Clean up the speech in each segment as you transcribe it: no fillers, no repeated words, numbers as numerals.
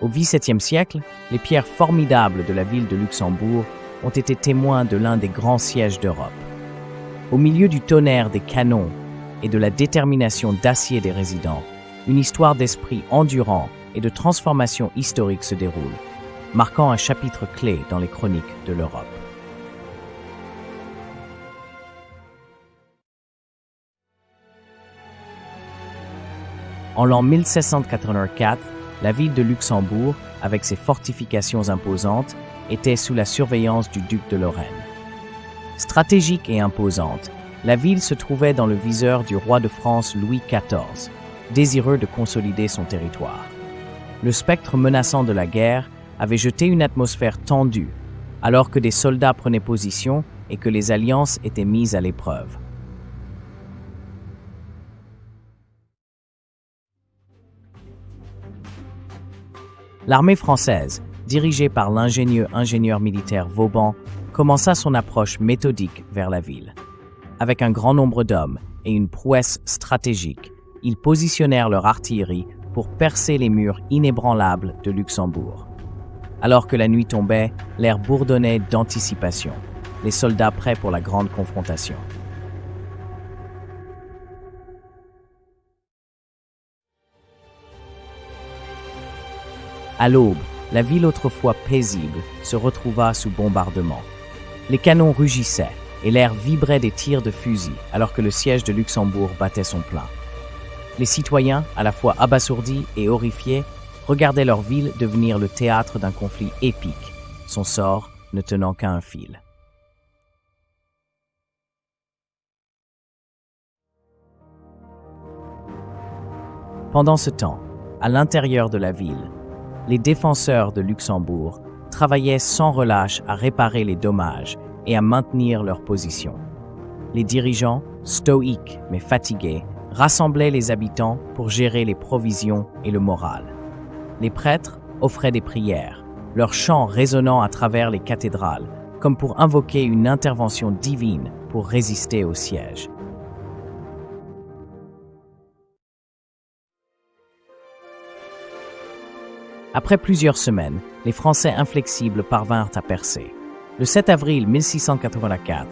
Au XVIIe siècle, les pierres formidables de la ville de Luxembourg ont été témoins de l'un des grands sièges d'Europe. Au milieu du tonnerre des canons et de la détermination d'acier des résidents, une histoire d'esprit endurant et de transformation historique se déroule, marquant un chapitre clé dans les chroniques de l'Europe. En l'an 1784, la ville de Luxembourg, avec ses fortifications imposantes, était sous la surveillance du duc de Lorraine. Stratégique et imposante, la ville se trouvait dans le viseur du roi de France Louis XIV, désireux de consolider son territoire. Le spectre menaçant de la guerre avait jeté une atmosphère tendue, alors que des soldats prenaient position et que les alliances étaient mises à l'épreuve. L'armée française, dirigée par l'ingénieux ingénieur militaire Vauban, commença son approche méthodique vers la ville. Avec un grand nombre d'hommes et une prouesse stratégique, ils positionnèrent leur artillerie pour percer les murs inébranlables de Luxembourg. Alors que la nuit tombait, l'air bourdonnait d'anticipation, les soldats prêts pour la grande confrontation. À l'aube, la ville autrefois paisible se retrouva sous bombardement. Les canons rugissaient et l'air vibrait des tirs de fusil alors que le siège de Luxembourg battait son plein. Les citoyens, à la fois abasourdis et horrifiés, regardaient leur ville devenir le théâtre d'un conflit épique, son sort ne tenant qu'à un fil. Pendant ce temps, à l'intérieur de la ville, les défenseurs de Luxembourg travaillaient sans relâche à réparer les dommages et à maintenir leur position. Les dirigeants, stoïques mais fatigués, rassemblaient les habitants pour gérer les provisions et le moral. Les prêtres offraient des prières, leurs chants résonnant à travers les cathédrales, comme pour invoquer une intervention divine pour résister au siège. Après plusieurs semaines, les Français inflexibles parvinrent à percer. Le 7 avril 1684,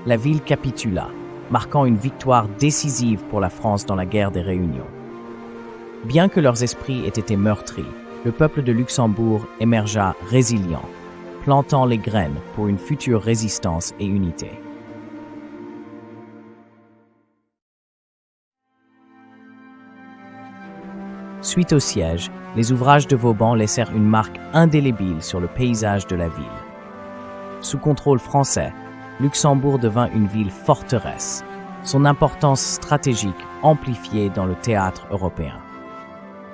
la ville capitula, marquant une victoire décisive pour la France dans la guerre des Réunions. Bien que leurs esprits aient été meurtris, le peuple de Luxembourg émergea résilient, plantant les graines pour une future résistance et unité. Suite au siège, les ouvrages de Vauban laissèrent une marque indélébile sur le paysage de la ville. Sous contrôle français, Luxembourg devint une ville forteresse, son importance stratégique amplifiée dans le théâtre européen.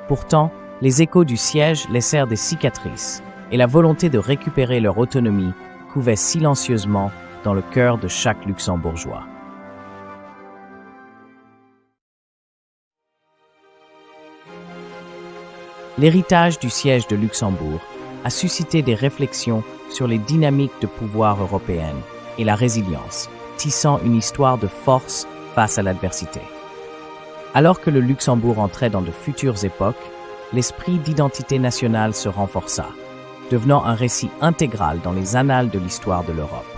Pourtant, les échos du siège laissèrent des cicatrices et la volonté de récupérer leur autonomie couvait silencieusement dans le cœur de chaque Luxembourgeois. L'héritage du siège de Luxembourg a suscité des réflexions sur les dynamiques de pouvoir européennes et la résilience, tissant une histoire de force face à l'adversité. Alors que le Luxembourg entrait dans de futures époques, l'esprit d'identité nationale se renforça, devenant un récit intégral dans les annales de l'histoire de l'Europe.